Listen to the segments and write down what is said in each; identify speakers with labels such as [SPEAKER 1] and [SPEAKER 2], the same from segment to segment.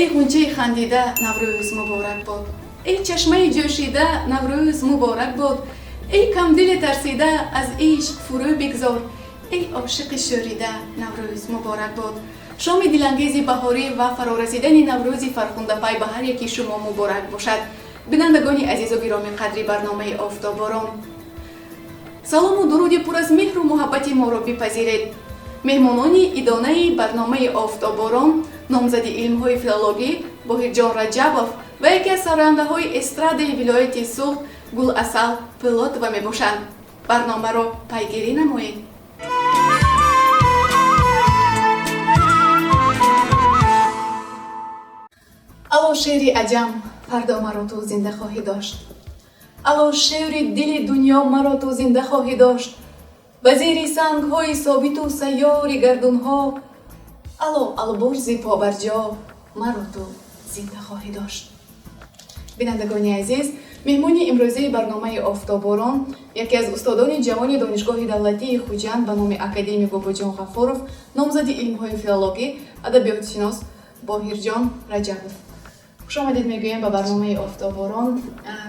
[SPEAKER 1] ای غنچه خندیده نوروز مبارک باد. ای چشمه جوشیده نوروز مبارک باد. ای کم دل ترسیده از عشق فرو بگذار. ای عاشق شوریده نوروز مبارک باد. شام دلانگیز بهاری و فرارسیدن نوروز فرخنده پای به هر یکی شما مبارک باشد. بینندگان عزیز و گرامی قدری برنامه آفتاباران، سلام و درود پر از مهر و محبت ما را بپذیرید. مهمانان ادانه برنامه آفتاباران نامزد علم‌های فیلولوژی باهرجان رجبов و یکی از سرنده‌های استراد ولایت سوخت گل اصل پیلوتова میباشند. برنامه را پیگیری نمایید. الو شعر عجم فردا مرا تو زنده خواهی داشت. الو شعر دل دنیا مرا تو زنده خواهی داشت. وزیر سنگ های ثابت و سیار گردون ها. الو البرز پابرجا مرا تو زنده خواهی داشت. بینندگان عزیز، مهمان امروزی برنامه آفتاباران یکی از استادان جوان دانشگاه دولتی خوجند به نام اکادمیک باباجان غفورов، نامزد علم‌های فیلولوژی، ادبیات شناس باهرجان رجبов. خوش آمدید میگویم به برنامه آفتاباران.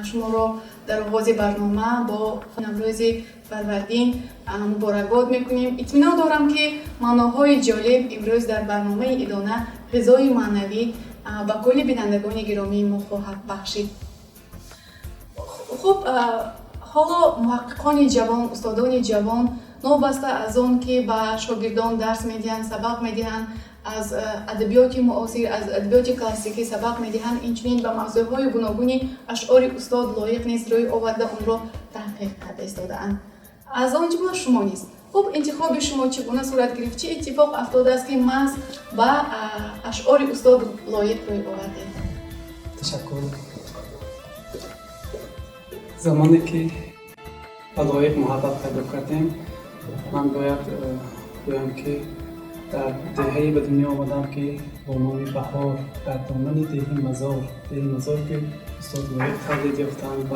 [SPEAKER 1] شما را در آغاز برنامه با نوروز فروردین مبارکباد میکنیم. اطمینان دارم که معناهای جالب امروز در برنامه ادانه غذای معنوی به کل بینندگان گرامی ما خواهد بخشید. خب حالا محققان جوان، استادان جوان نوبسته از آن که به شاگردان درس میدهند، سبق میدهند، از ادبیات معاصر، از ادبیات کلاسیکی سبق میدهند، اینچنین به موضوعهای گوناگونی اشعار استاد لایق نیست روی آورده اون را تحقیق کرده ایستاده‌اند. از آن جمله شما نیست. خب انتخاب شما چگونه صورت گرفت؟ چه اتفاق افتاده است که محض به اشعار استاد لایق روی آورده؟
[SPEAKER 2] تشکر. زمانی که به لایق محبت پیدا کردیم، من باید بگویم که در دهه‌ای به دنیا آمدم که با نام بهار در دامن دهه مزار که استاد لایق تولید یافتند و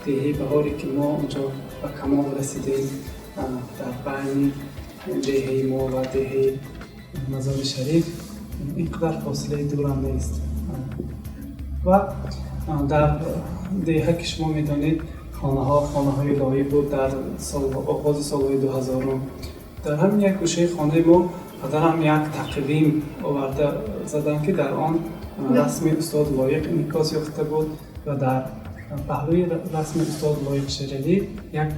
[SPEAKER 2] دهه بهاری که ما اونجا به کمال رسیدیم در بین دهه ما و دهه مزار شریف اینقدر فاصله دور هم نیست. و در دهه که شما میدانید خانه های لایی بود. در آغاز سالهای 2000 در همین یک گوشه خانه ما پدرم یک تقویم آورده زدن که در آن رسم استاد لایق انعکاس یافته بود و در پهلوی رسم استاد لایق شیرالی یک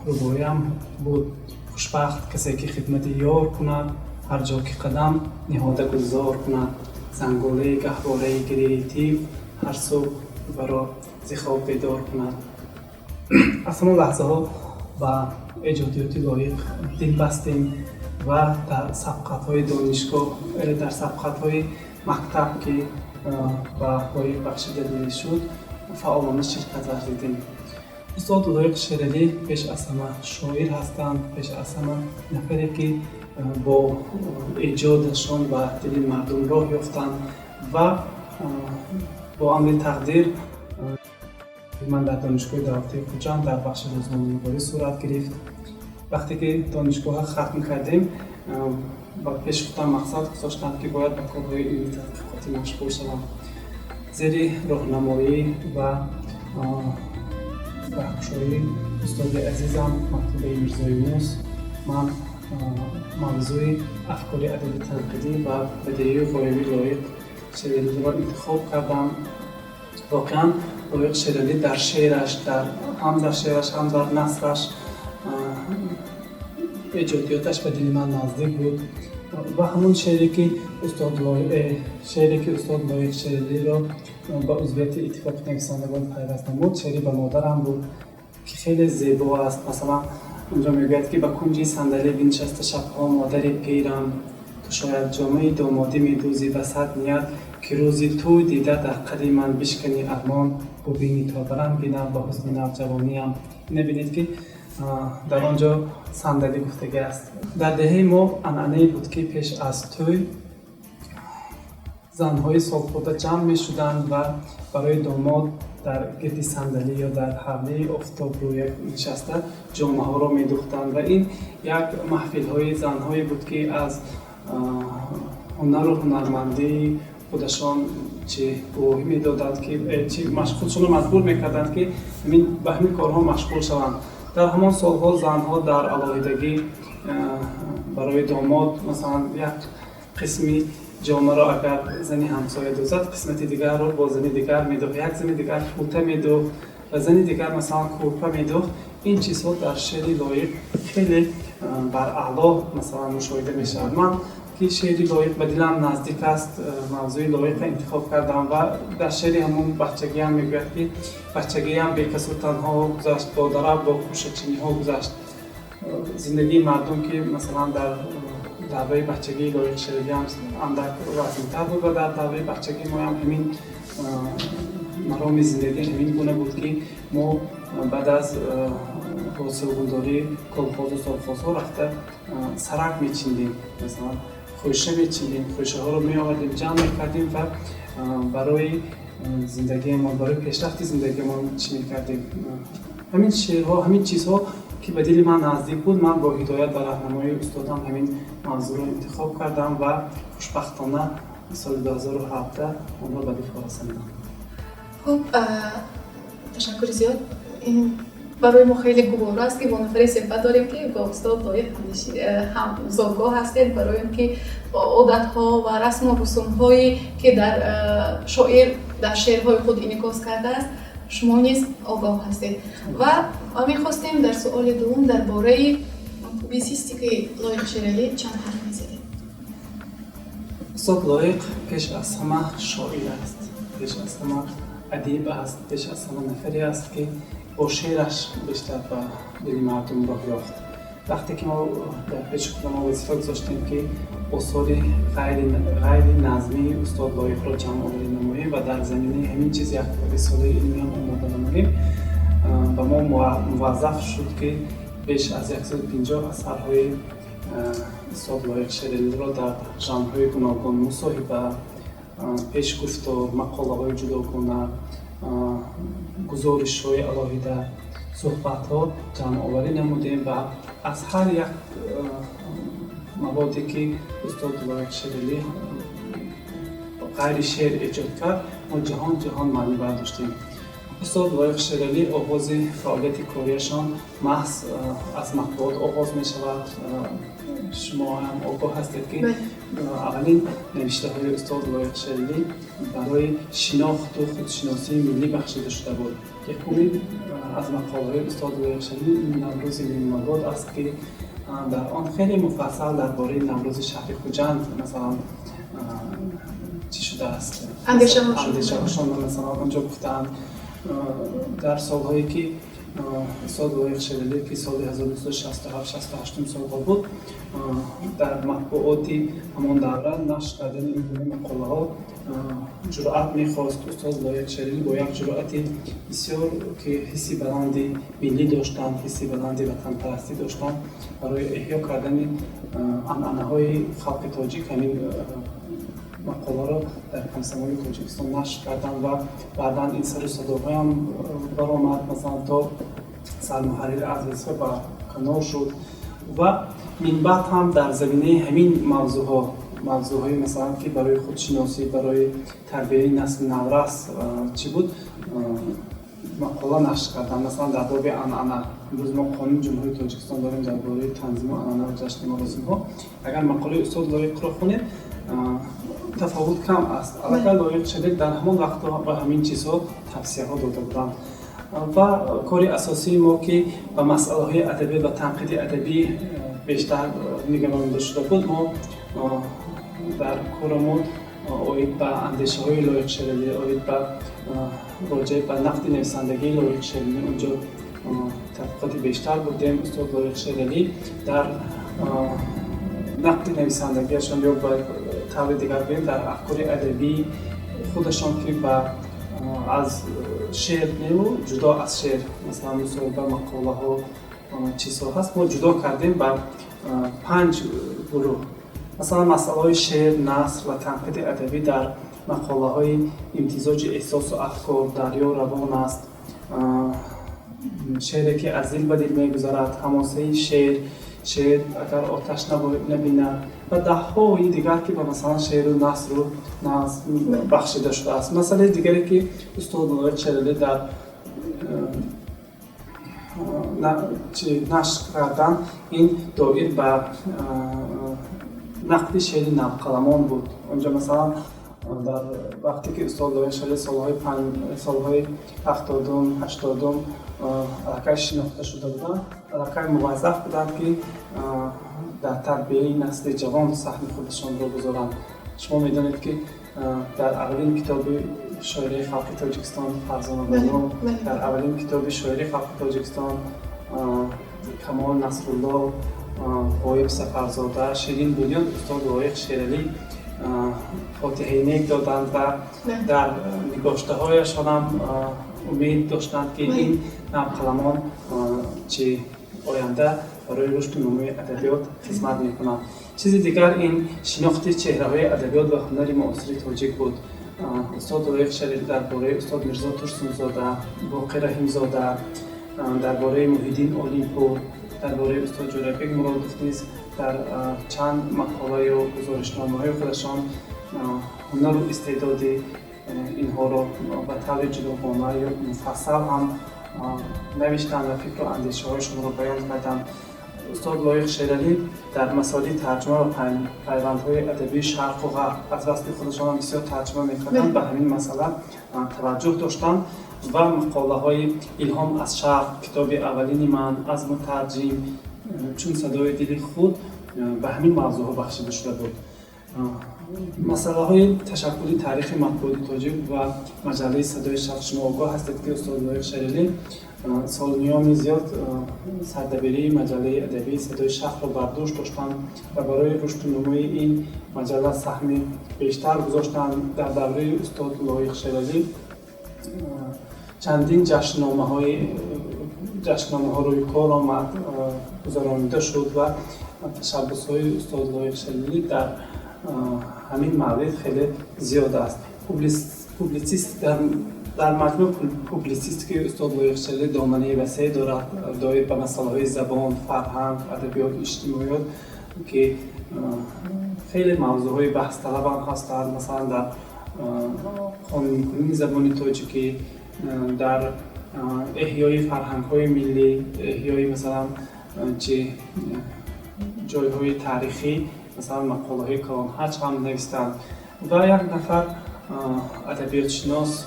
[SPEAKER 2] رباعی هم بود: خوشبخت کسی که خدمت یار کند، هر جا که قدم نهاده گلزار کند، زنگوله گهواره گریه تیغ هر صبح برا ز خواب بیدار کند. از همون لحظه ها با ایجادیات لایق دل بستیم و در سبقت های دانشگاه، در سبقت های مکتب که به لایق بخشیده شد فعالانه شرکت ورزیدیم. استاد لایق شیرالی پیش از همه شاعر هستند، پیش از همه نفری که با ایجادشان و دل مردم راه یافتند و با امر تقدیر من در دانشگاه دولتی خوجند در بخش روزنامه‌نگاری صورت گرفت. وقتی که دانشگاه ختم کردیم با پیش خودم مقصد گذاشتم که باید به کارهای علمی تحقیقاتی مشغول شوم. زیر راهنمایی و راهنمایی استاد عزیزم مکتوب میرزایی‌موس من موضوع افکار ادبی تنقیدی و بدیهی و غایبی لایق شیرالی را انتخاب کردم. واقعا لایق شیرالی در شعرش، هم در نثرش، ایجادیاتش به دل من نزدیک بود و همون شعری که استاد لایق شیرالی را با عضویت اتفاق نویسندگان پیوست نمود، شعری به مادرم بود که خیلی زیبا است. مثلا اونجا میگوید که به کنج صندلی بنشسته شبها مادر پیرم، تو شاید جامعه دامادی میدوزی و صد نیت که روزی تو دیده در قد من بشکنی ارمان، ببینی تا برم بینم با حسن نوجوانیم. نبینید که در آنجا صندلی گفتگی است. در دهه ما عنعنه‌ای بود که پیش از توی زنهای سالخورده جمع می شدند و برای داماد در گرد صندلی یا در حوله آفتاب روی نشسته جامه ها را می دوختند و این یک محفل های زنهایی بود که از هنر و هنرمندی خودشان چه گواهی میدادند که چه خودشان را مجبور میکردند که به همین کارها مشغول شوند. در همان سالها زنها در علاهیدگی برای داماد مثلا یک قسمی جامه را اگر زنی همسایه دوزد قسمت دیگر را با زنی دیگر میدوخت، یک زنی دیگر فوطه میدوخت و زنی دیگر مثلا کورپه میدوخت. این چیزها در شعر لایق خیلی بر اعلا مثلا مشاهده میشود. من که شعر لایق به دلم نزدیک است موضوع لایق انتخاب کردم و در شعر همون بچگی هم میگوید که بچگی هم به کس و تنها گذشت، با درب با کوشچینی ها گذشت. زندگی مردم که مثلا در دوره بچگی لایق شعری هم اندک وزن‌تر بود و در دوره بچگی ما هم همین مرام زندگی همین گونه بود که ما بعد از حاصلگذاری کلخوز و سالخوزها رفته سرک میچیندیم، مثلا خوشه میچیندیم، خوشه ها رو میآوردیم جمع میکردیم و برای زندگی ما، برای پیشرفت زندگی ما چی میکردیم. همین شعرها، همین چیزها که به دل من نزدیک بود، من با هدایت و راهنمایی استادم همین موضوع رو انتخاب کردم و خوشبختانه سال 2017 اون رو به دل رساندم.
[SPEAKER 1] خب تشکر زیاد. این برای ما خیلی گوار است که با نفر صحبت داریم که با استاد لایق هم زادگاه هستید برای اینکه عادت‌ها و رسم و رسوم‌هایی که در شاعر در شعرهای خود انعکاس کرده است شما نیز آگاه هستید. و ما می‌خواستیم در سوال دوم درباره پوبلیسیستیک لایق شعری چند حرف می‌زدید.
[SPEAKER 2] استاد لایق پیش از همه شاعر است، پیش از همه ادیب است، پیش از همه نفری است که با شعرش بیشتر به دل مردم راه یافت. وقتی که ما در پیش خود ما وظیفه گذاشتیم که آثار غیر نظمی استاد لایق را جمع آوری نماییم و در زمینه همین چیز یک رساله علمی هم آماده نماییم، و ما موظف شد که بیش از 150 اثرهای استاد لایق شعری را در ژانرهای گوناگون مصاحبه، پیشگفتار، مقاله‌های جداگانه، گزارش‌های علاهیده، صحبت‌ها جمع آوری نمودیم و از هر یک موادی که استاد لایق شعری غیر شعر ایجاد کرد ما جهان معنی برداشتیم. استاد لایق شعری آغاز فعالیت کاریشان محض از مطبوعات آغاز می شود. شما هم آگاه هستید که اولین نوشته های استاد لایق شعری برای شناخت و خودشناسی ملی بخشیده شده بود. یکمین از مقاله های استاد لایق شعری نوروز نیم‌آباد است که در آن خیلی مفصل درباره نوروز شهر خوجند مثلا چی شده است، اندیشه‌هاشان مثلا آنجا گفتند. در سالهایی که استاد لایق شعری که سال 1267-68 سالها بود در مطبوعاتی همان دوره نشر کردن این گونه مقاله ها جرأت می‌خواست. استاد لایق شعری با یک جرأتی بسیار که حسی بلندی ملی داشتند، حسی بلندی وطن پرستی داشتند، برای احیا کردن عنعنه‌های خلق تاجیک همین مقاله را در کمسمای تاجیکستان نشر کردند و بعداً این سر و صداهای هم برآمد، مثلا تا سرمحرر از وظیفه به کنار شد و من بعد هم در زمینه همین موضوعهای مثلا که برای خودشناسی، برای تربیت نسل نورس چی بود مقاله نشر کردن. مثلا در باب عنعنه امروز ما قانون جمهوری تاجیکستان داریم درباره تنظیم عنعنه و جشن مراسم‌ها. اگر مقاله استاد لایق را خونید تفاوت کم است. البته لایق شعری در همان وقت‌ها به همین چیزها توصیه‌ها داده بودند و کاری اساسی ما که به مسائل ادبی و تنقید ادبی بیشتر نگرانیده شده بود، ما در کارمون اوید به اندیشه‌های لایق شعری، اوید به راجع به نقد نویسندگی لایق شعری اونجا تحقیقات بیشتر بودیم. استاد لایق شعری در نقد نویسندگیشان یا به طور دیگر بگیم در افکار ادبی خودشان که از شعر نیو جدا از شعر مثلا مصاحبه، مقاله ها چیزها هست، ما جدا کردیم بر 5 گروه. مثلا مسائل های شعر، نثر و تنقید ادبی در مقاله های امتزاج احساس و افکار، دریا روان است، شعری که از دل به دل میگذرد، حماسه شعر، شعر اگر آتش نبیند و ده‌های دیگر که به مثلا شعر و نثر و نظم بخشیده شده است. مسئله دیگری که استاد لایق شریعتی در نشر کردن این دایر به نقد شعر نوقلمان بود. اونجا مثلا در وقتی که استاد لایق شریعتی سالهای 70 80 علاقه شناخته شده بودند، علاقه موظف بودند که در تربیه نسل جوان سهم خودشان را گذارند. شما می‌دانید که در اولین کتاب شاعری خلق تاجیکستان فرزانه بانو، در اولین کتاب شاعری خلق تاجیکستان کمال نصرالله، غایب سفرزاده، شیرین بولیان استاد لایق شریعتی فاتحه نیک دادند و در نگاشته هایشان هم امید داشتند که این نوقلمان چه آینده برای رشد و نمو ادبیات خدمت میکنند. چیز دیگر این شناخت چهره‌های ادبیات و هنر معاصر تاجیک بود. استاد لایق شریعتی درباره استاد میرزا ترسونزاده، باقر رحیمزاده، درباره محیدین اولیپور، درباره استاد جورابک مرادوف نیز در چند مقاله و گزارشنامه‌های خودشان هنر و استعداد اینها را به طور جداگانه یا مفصل هم نوشتند و فکر و اندیشه هایشان را بیان کردند. استاد لایق شریعتی در مسائل ترجمه و پیوندهای ادبی شرق و غرب از دست خودشان هم بسیار ترجمه می‌کردند. به همین مسئله توجه داشتند و مقاله های الهام از شرق، کتاب اولین من، از مترجم، چون صدای دل خود به همین موضوع ها بخشیده شده بود. مسئله های تشکلی تاریخ مطبوعات تاجیک و مجله صدای شرق شما آگاه هستید که استاد لایق شریعتی سال‌های زیاد سردبیری مجله ادبی صدای شرق را بر دوش داشتند و برای رشد و نموی این مجله سهم بیشتر گذاشتند. در دوره استاد لایق شریعتی چندین جشننامه ها روی کار آمد، گذرانیده شد و تشبس های استاد لایق شریعتی در همین مورد خیلی زیاد است. در مجموع پوبلیسیستیک استاد لایق شریعتی دامنه وسیع دارد، دایر به مسائل های زبان، فرهنگ، ادبیات اجتماعیات که خیلی موضوع های بحث طلب هم هستند. مثلا در قانون کنونی زبان تاجیکی، در احیای فرهنگ های ملی، احیای مثلا جایهای تاریخی، مثلا مقاله های کلان حج هم نوشتند و یک نفر ادبیات شناس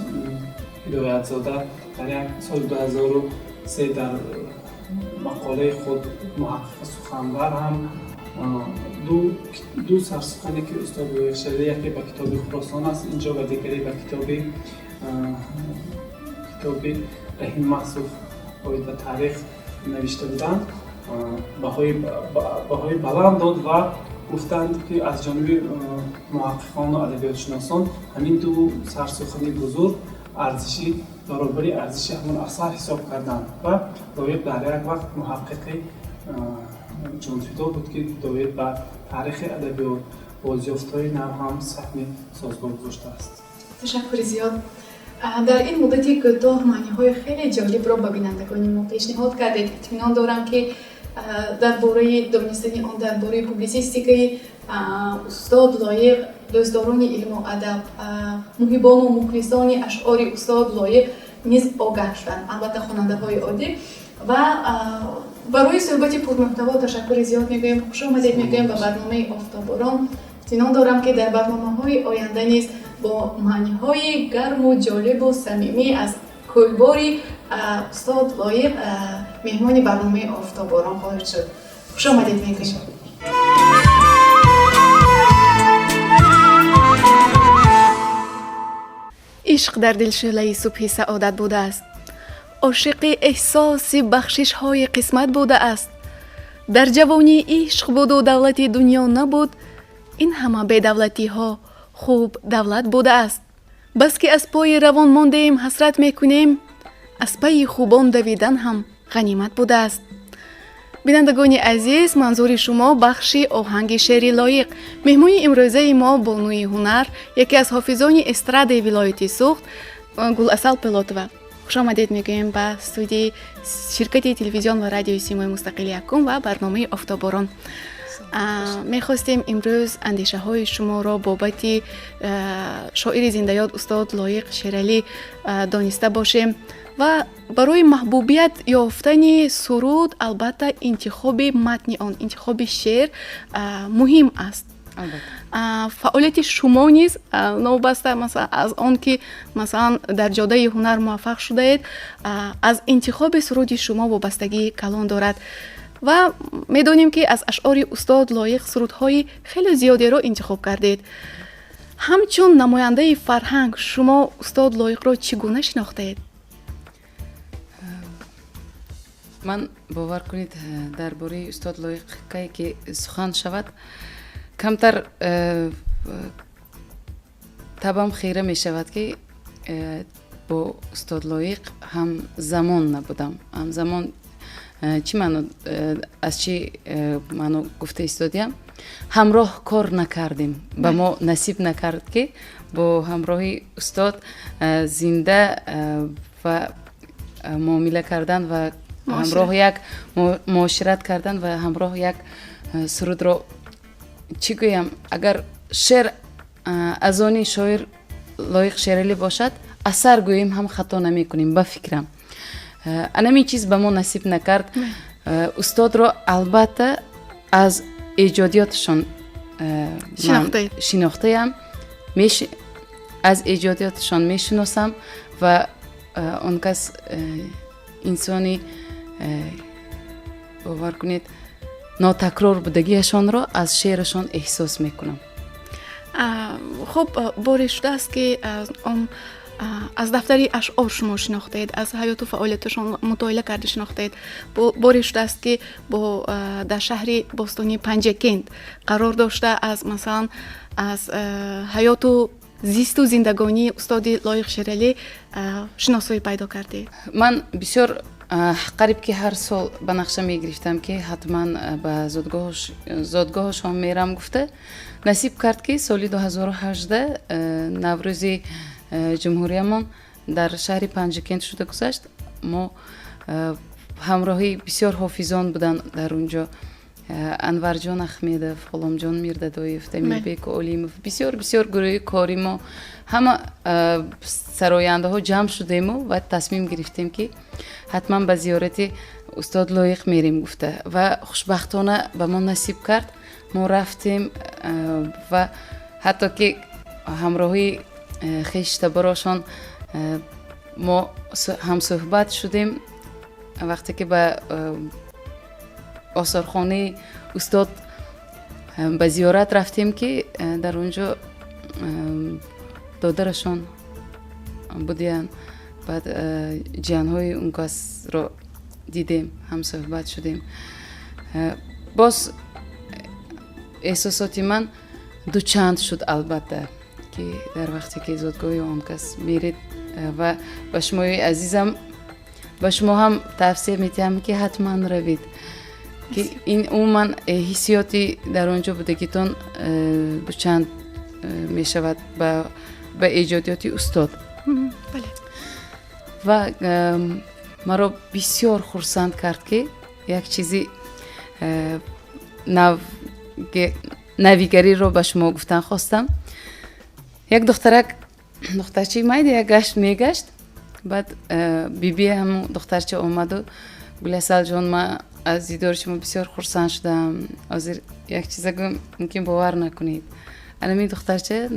[SPEAKER 2] هدایت زاده در یک سال 2003 در مقاله خود محقق سخنور هم دو سرسخنی که استاد لایق شریعتی، یکی به کتاب خراسان است اینجا و دیگری به کتاب رحیم محصوف باید به تاریخ نوشته بودند، بهای بلند داد و گفتند که از جانب محققان و ادبیات شناسان همین دو سرسخنی بزرگ ارزشی برابری ارزش همون اثر حساب کردند و لایق در یک وقت محقق جانفدا بود که دایر به تاریخ ادبیات بازیافت‌های نو هم سهم سازگار گذاشته است.
[SPEAKER 1] تشکر زیاد. در این مدتی کوتاه معنی‌های خیلی جالب را به بینندگان ما پیشنهاد کردید. اطمینان دارم که درباره دانستن آن درباره پوبلیسیستیک استاد لایق، دوستداران علم و ادب، محبان و مخلصان اشعار استاد لایق نیز آگاه شدند، البته خواننده‌های عادی. و برای صحبت پرمحتوا تشکر زیاد میگویم، خوش آمدید میگویم به برنامه آفتاباران. اطمینان دارم که در برنامه‌های آینده نیز با معنی‌های گرم و جالب و صمیمی از کلباری استاد لایق مهمان برنامه آفتاباران خواهد شد. خوش آمدید میگویم. عشق در دل شعله صبح سعادت بوده است. عاشق احساس بخشش های قسمت بوده است. در جوانی عشق بود و دولت دنیا نبود. این همه به دولتی ها خوب دولت بوده است. بس که از پای روان مانده ایم حسرت میکنیم، از پای خوبان دویدن هم غنیمت بوده است. بینندگان عزیز، منظور شما بخشی آهنگ شعری لایق. مهمان امروزه ما بانوی هنر، یکی از حافظان استراد ولایت سوخت، گل اصل پلاتوه. خوش آمدید میگویم به استودیوی شرکت تلویزیون و رادیوی سیمای مستقل یکم و برنامه آفتاباران. میخواستیم امروز اندیشه های شما را بابت شاعر زنده یاد استاد لایق شیرعلی دانسته باشیم و برای محبوبیت یافتن سرود البته انتخاب متن آن، انتخاب شعر مهم است. فعالیت شما نیز نوبسته مثلا از آن که مثلا در جاده هنر موفق شده اید، از انتخاب سرود شما وابستگی کلان دارد و میدونیم که از اشعار استاد لایق سرودهای خیلی زیادی را انتخاب کردید. همچون نماینده فرهنگ شما استاد لایق را چگونه شناخته اید؟
[SPEAKER 3] من باور کنید درباره استاد لایق که سخن شود کمتر طبعم خیره می شود که با استاد لایق هم زمان نبودم. هم زمان چی منو از چی منو گفته استادیم همراه کار نکردیم، به ما نصیب نکرد که با همراهی استاد زنده و معامله کردن و همراه یک معاشرت کردن و همراه یک سرود رو چی گویم، اگر شعر از آن شاعر لایق شیرعلی باشد اثر گوییم هم خطا نمی کنیم. با فکرم انمی چیز به ما نصیب نکرد. استاد را البته از ایجادیاتشان شناخته‌ام، از ایجادیاتشان میشناسم و اون کس انسانی باور کنید ناتکرار بودگیشان را از شعرشان احساس میکنم.
[SPEAKER 1] خب باری شده است که از دفتری اشعار شما شناخته اید، از حیات و فعالیتشان مطالعه کرده شناخته اید. باری شده است که در شهر باستانی پنجکند قرار داشته از مثلا از حیات و زیست و زندگانی استاد لایق شیرعلی شناسایی پیدا کرده.
[SPEAKER 3] من بسیار قریب که هر سال به نقشه می گرفتم که حتما به زادگاهشان میرم گفته نصیب کرد که سالی 2018 نوروز جمهوریمان در شهر پنجکند شده گذشت. ما همراهی بسیار حافظان بودن در اونجا، انور جان احمدов، غلام جان میردادویف، تمیربک علیمov، بسیار بسیار گروه کاری ما همه سراینده ها جمع شدیم و تصمیم گرفتیم که حتما به زیارت استاد لایق میریم گفته و خوشبختانه به ما نصیب کرد. ما رفتیم و حتی که همراهی خیش تبراشان ما هم صحبت شدیم. وقتی که به آثارخانه استاد به زیارت رفتیم که در اونجا دادرشان بودین، بعد جانهای اون کس رو دیدیم، هم صحبت شدیم. باز احساساتی من دوچند شد البته که در وقتی که زادگاه اون کس میرید و به شمای عزیزم به شما هم توصیه میتیم که حتما روید که این من حسیاتی در اونجا بودگیتون دوچند میشود به ایجادیاتی استاد.
[SPEAKER 1] بله.
[SPEAKER 3] و مرا بسیار خرسند کرد که یک چیزی نویگری رو به شما گفتن خواستم. یک دخترچه مایده یک گشت میگشت، بعد بیبی هم دخترچه اومد و گلسل جان ما از دیدار شما بسیار خرسند شدم، از یک چیز ممکن باور نکنید. الان دخترچه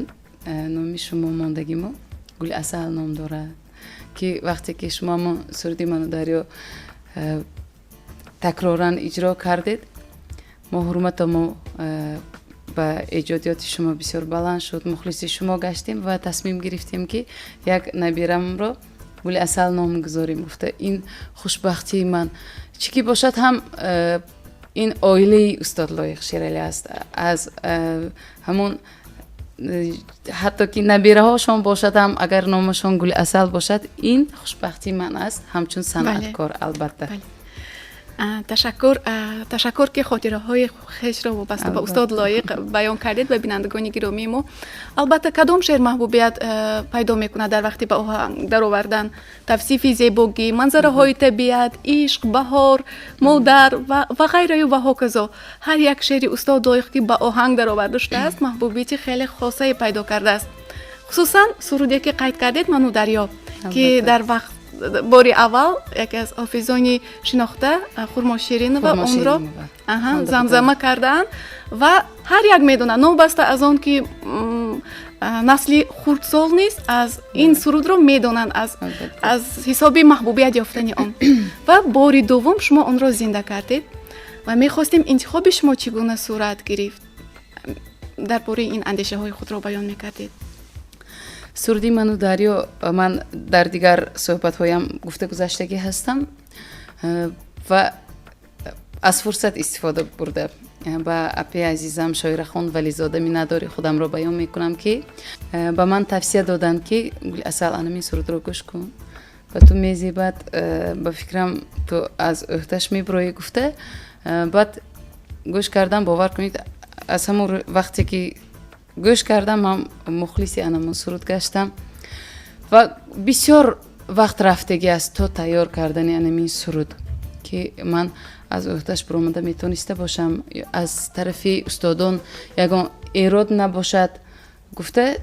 [SPEAKER 3] نامی شما ماندگی ما گل اصل نام داره که وقتی که شما ما سردی منو دریا تکرارن اجرا کردید ما حرمت ما با ایجادیات شما بسیار بلند شد، مخلص شما گشتیم و تصمیم گرفتیم که یک نبیرم رو گل اصل نام گذاریم. گفته این خوشبختی من چی که باشد هم این عائله استاد لایق شیرعلی است. از همون حتی که نبیره هاشون باشد هم اگر نامشون گل اصل باشد این خوشبختی من است همچون صنعتکار. البته
[SPEAKER 1] تشکر که خاطره های خویش را وابسته به استاد لایق بیان کردید به بینندگان گرامی ما. البته کدام شعر محبوبیت پیدا میکنه در وقتی به آهنگ در آوردن توصیف زیبایی، منظره های طبیعت، عشق، بهار، مادر و غیره و هاکذا. هر یک شعر استاد لایق که به آهنگ در آورده شده است محبوبیت خیلی خاصه پیدا کرده است. خصوصا سرودی که قید کردید منو دریا که در وقت باری اول یکی از حافظان شناخته خرما شیرین و اون را زمزمه کردن و هر یک میدونه نوبسته از آن که نسلی خردسال نیست از این سرود رو میدونن از حسابی محبوبیت یافتن آن. و باری دوم شما اون را زنده کردید و میخواستیم انتخاب شما چگونه صورت گرفت، در باره این اندیشه های خود را بیان میکردید.
[SPEAKER 3] سرودی منو دریو من در دیگر صحبت هایم گفته گذشتگی هستم و از فرصت استفاده برده با اپی عزیزم شاعر خان ولیزاده مینداری خودم را بیان میکنم که با من توصیه دادن که گل اصل انمی سرود رو گوش کن و تو میزیبت با فکرم تو از احتش میبروی گفته. بعد گوش کردم، باور کنید از همون وقتی که گوش کردم من مخلصی انمون سرود گشتم و بسیار وقت رفتگی است تا تیار کردن انمی سرود که من از احتش برآمده میتونسته باشم از طرف استادان یگان ایراد نباشد گفته.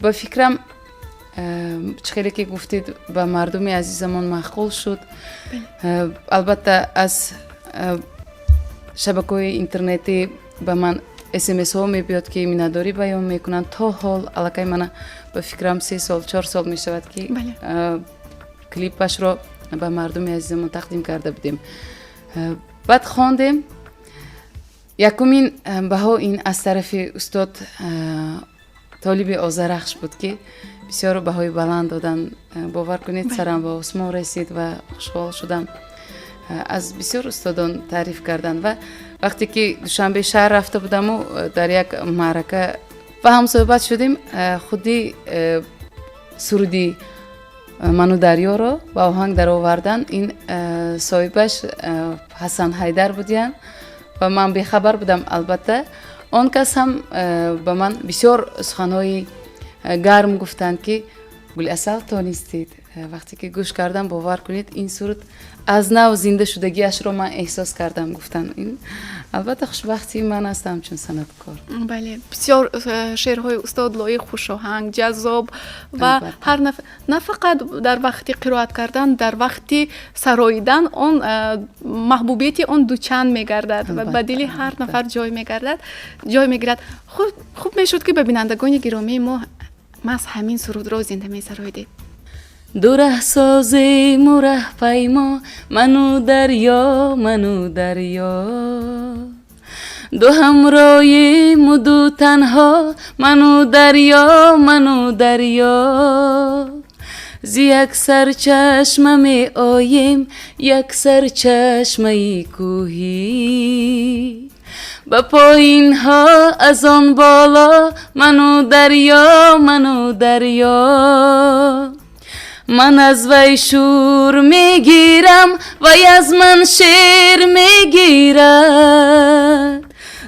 [SPEAKER 3] با فکرم خیلی که گفتید به مردم عزیزمون معقول شد. البته از شبکه‌های اینترنتی به من SMS ها میبیاد که مینداری بیان میکنن. تا حال علاقه من به فکرم 3 سال 4 سال میشود که کلیپش رو به مردم عزیزمون تقدیم کرده بودیم. بعد خواندیم یکمین بها این از طرف استاد طالب آذرخش بود که بسیار بهای بلند دادن. باور کنید سرم به آسمان رسید و خوشحال شدم. از بسیار استادان تعریف کردن و وقتی که دوشنبه شهر رفته بودم و در یک معرکه و هم صحبت شدیم، خودی سرودی منو دریا رو با آهنگ در آوردن. این صاحبش حسن حیدر بودن و من بیخبر بودم. البته آن کس هم به من بسیار سخنهای گرم گفتند که گل اصل تانستید. وقتی که گوش کردم باور کنید این سرود از نو زنده شدگیش رو من احساس کردم. گفتن این البته خوشبختی من هستم چون صنعتکار.
[SPEAKER 1] بله، بسیار شعرهای استاد لایق خوش آهنگ، جذاب و هر نه فقط در وقتی قرائت کردن، در وقتی سراییدن اون محبوبیت اون دوچند میگردد و به دل هر نفر جای میگیرد. خوب میشد که به بینندگان گرامی ما از همین سرود رو زنده میسراییدید.
[SPEAKER 3] دو ره سازیم و ره پیما منو دریا دو همراهیم و دو تنها منو دریا ز یک سر چشمه می آییم یک سر چشمه کوهی با پایین ها از آن بالا منو دریا من از وی شور میگیرم وی از من شیر میگیرد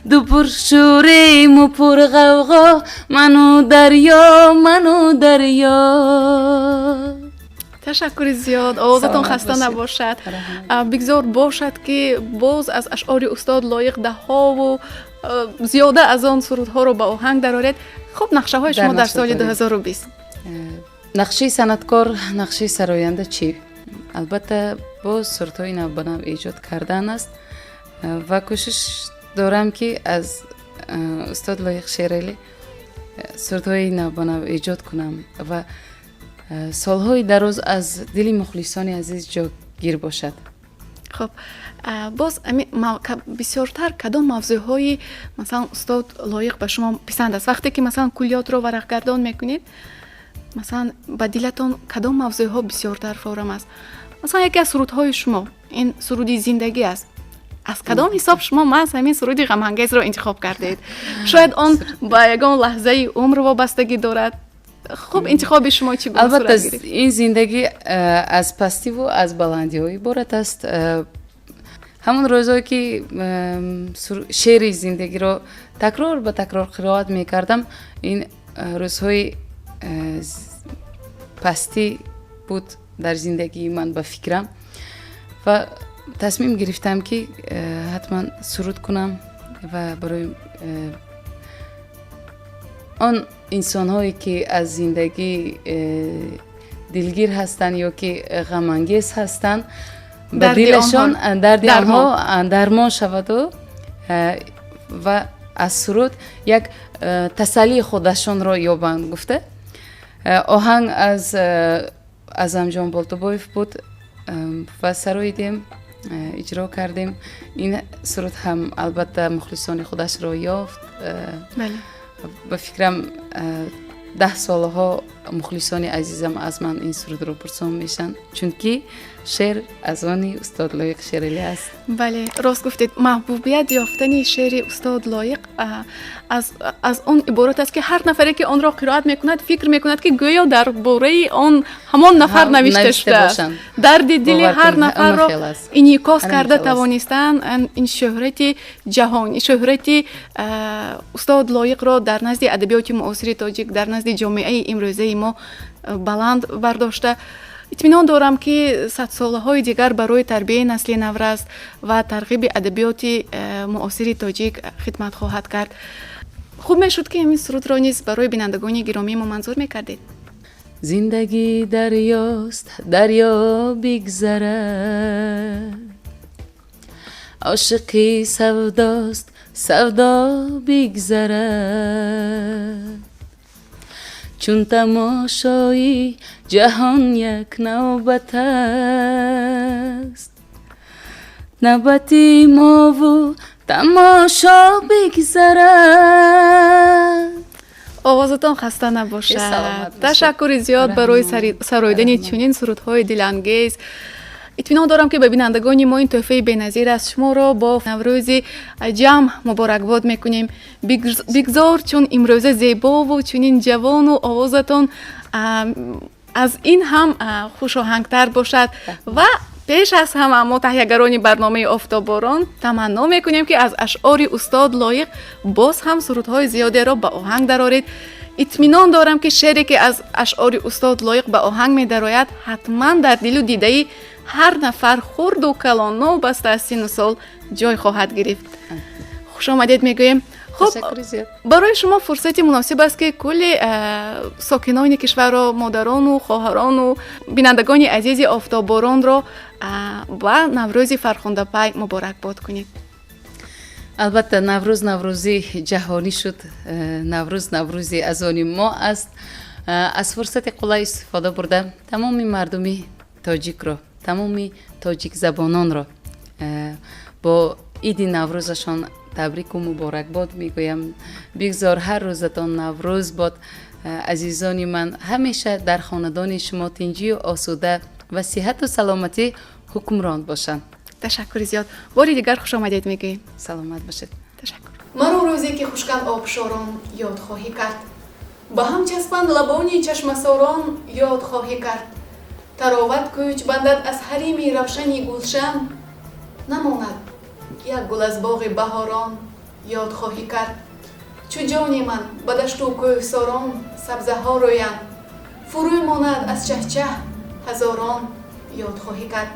[SPEAKER 3] دو پر شوریم و پر غوغا منو دریا.
[SPEAKER 1] تشکر زیاد، آوازتون خسته نباشد. بگذار باشد که باز از اشعار استاد لایق ده ها و زیاده از آن سرودها رو به آهنگ درآورید. خب نقشه های شما در سال 2020
[SPEAKER 3] نقشه صنعتکار، نقشه سراینده چی؟ البته باز سرودهای نو به نو ایجاد کردن است و کوشش دارم که از استاد لایق شیرالی سرودهای نو به نو ایجاد کنم و سالهای دراز از دل مخلصان عزیز جاگیر باشد.
[SPEAKER 1] خب باز بسیارتر کدام موضوعهای مثلا استاد لایق به شما پسند است؟ وقتی که مثلا کلیات رو ورقگردان میکنید مثلا به دلتان کدام موضوعها بسیارتر فورم است؟ مثلا یکی از سرودهای شما این سرودی زندگی است. از کدام حساب شما من همین سرودی غم انگیز رو انتخاب کردید؟ شاید آن با یگان لحظه عمر وابستگی دارد. خب انتخاب شما چی بود؟
[SPEAKER 3] البته این زندگی از پستی و از بلندی های عبارت است. ҳамон рӯзое ки шеъри зиндагиро такрор ба такрор қироат мекардам, ин рӯзҳои пастӣ буд дар зиндагии ман ба фикрам ва тасмим гирифтам ки ҳатман суруд кунам ва барои он инсонҳое ки аз зиндагӣ дилгир ҳастанд ё ки ғамангез ҳастанд ба дилашон дарди онҳо дармон шаваду ва аз суруд як тасаллии худашонро ёбанд гуфта оҳанг аз Амҷон Болтобоев буд ва сарои дем иҷро кардем. Ин суруд ҳам албатта мухлисони худашро ёфт. ба фикрам 10 солҳо мухлисони азизам аз ман ин сурудро пурсон мешанд, чунки шеър аз они устод Лоиқ Шералӣ аст.
[SPEAKER 1] бале, рост гуфтед. Маҳбубият ёфтани шеъри устод Лоиқ аз он иборат аст ки ҳар нафаре ки онро қироат мекунад фикр мекунад ки гӯё дар бораи он ҳамон нафар навишта шудааст. дарди дили ҳар нафарро инъикос карда тавонистанд ин шӯҳрати ҷаҳонӣ, шӯҳрати устод Лоиқро дар назди адабиёти муосири тоҷик, дар назди ҷомеаи имрӯзаи мо баланд бардошта. итминон дорам ки садсолаҳои дигар барои тарбияи насли наврас ва тарғиби адабиёти муосири тоҷик хидмат хоҳад кард. хуб мешуд ки ҳамин сурудро низ барои бинандагони гиромии мо манзур мекардед.
[SPEAKER 3] зиндагӣ дарёст, дарё бигзарад, ошиқи савдост, савдо бигзарад. чун тамошои ҷаҳон як навбат аст, навбати мову тамошо бигзарад.
[SPEAKER 1] овозатон хаста набошад. ташаккури зиёд барои сароидани чунин сурудҳои дилангез. итминон дорам ки ба бинандагони мо ин тӯҳфаи беназир аст. шуморо бо наврӯзи ҷамъ муборакбод мекунем. бигзор чун имрӯза зебову чунин ҷавону овозатон аз ин ҳам хушоҳангтар бошад ва пеш аз ҳама мо таҳиягарони барномаи офтобборон таманно мекунем ки аз ашъори устод Лоиқ боз ҳам сурудҳои зиёдеро ба оҳанг дароред. итминон дорам ки шеъре ки аз ашъори устод Лоиқ ба оҳанг медарояд ҳатман дар дилу дидаи ҳар нафар хурду калон новбаста аз сину сол ҷой хоҳад гирифт. хушомадед мегӯем. хуб, барои шумо фурсати муносиб аст ки кулли сокинони кишварро, модарону хоҳарону бинандагони азизи офтобборонро ба наврӯзи фархондапай муборакбод кунед.
[SPEAKER 3] албатта наврӯз наврӯзи ҷаҳонӣ шуд. наврӯз наврӯзи аз они мо аст. аз фурсати қулай истифода бурда тамоми мардуми тоҷикро, тамоми тоҷикзабононро бо иди наврӯзашон табрику муборакбод мегӯям. бигзор ҳар рӯзатон наврӯз бод. азизони ман, ҳамеша дар хонадони шумо тинҷию осуда ва сиҳату саломатӣ ҳукмрон бошанд.
[SPEAKER 1] ташаккури зиёд. бори дигар хушомадед мегӯем.
[SPEAKER 3] саломат бошед.
[SPEAKER 1] ташаккур. маро рӯзе ки хушкан обшорон ёд хоҳӣ кард, ба ҳам часпанд лабони чашмасорон ёд хоҳӣ кард. тароват кӯч бандад аз ҳарими равшани гулшан, намонад як гул аз боғи баҳорон ёд хоҳӣ кард. чу ҷони ман ба дашту кӯҳсорон сабзаҳо рӯянд, фурӯй монад аз чаҳчаҳ ҳазорон ёд хоҳӣ кард.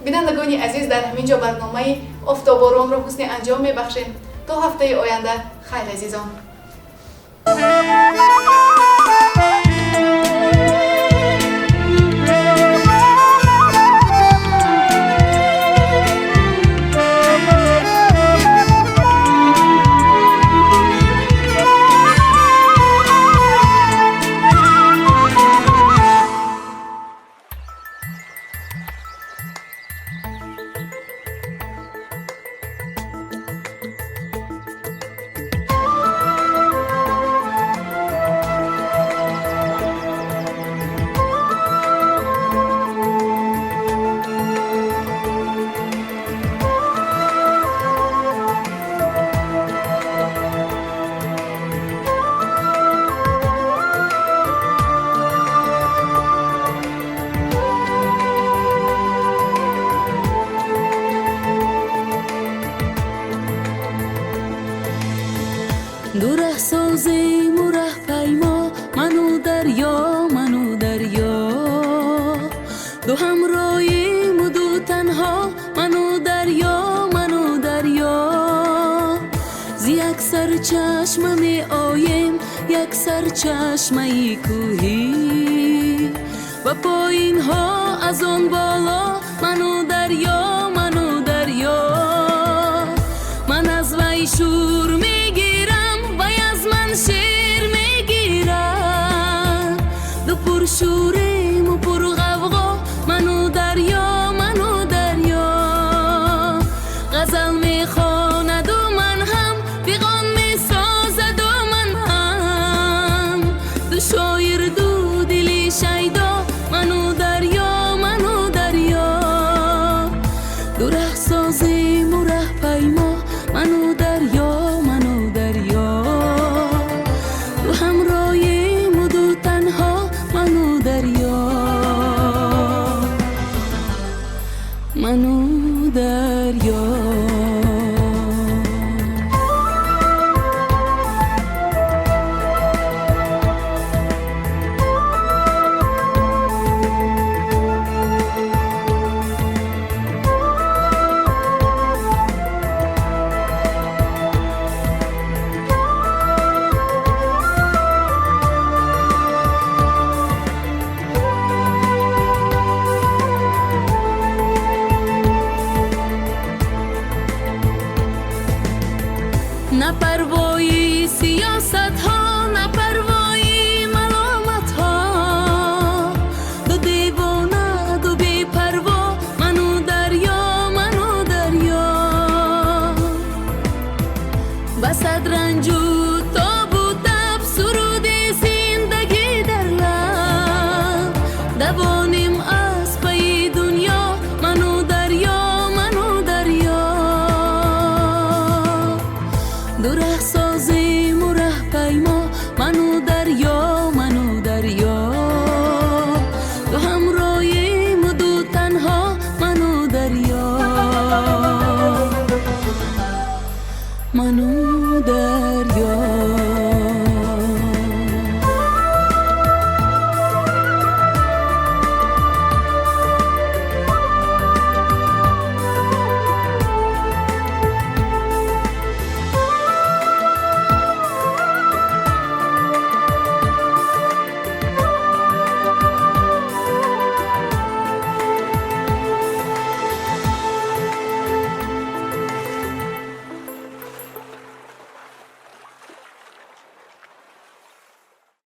[SPEAKER 1] бинандагони азиз, дар ҳамин ҷо барномаи офтобборонро ҳусни анҷом мебахшем. то ҳафтаи оянда хайр азизон.
[SPEAKER 4] دریا منو دریا دو همراهیم و دو تنها منو دریا منو دریا زی یک سر چشم می آیم یک سر چشمه کوهی و پایین ها از آن بالا منو دریا منو دریا من از وی شور میگیرم وی از من شیر میگیرم دو پر شوریم و پر غوغا منو دریا منو دریا غزل میخواند و من هم پیغام میسازد و من هم دو شاعر دو دلی شیدا منو دریا منو دریا دو ره سازیم و ره پیما منو دریا منو دریا دو همراهیم و دو تنها منو دریا منو دریا نه پروایی سیاست ها نه پروایی ملامت ها دو دیوانه دو بی پروا منو دریا منو دریا بسد رنج و تاب و تب سرود زندگی در لب دوانیم از پی دنیا منو دریا منو دریا دو ره سازیم و ره پیما منو دریا منو دریا دو همراهیم و دو تنها منو دریا منو دریا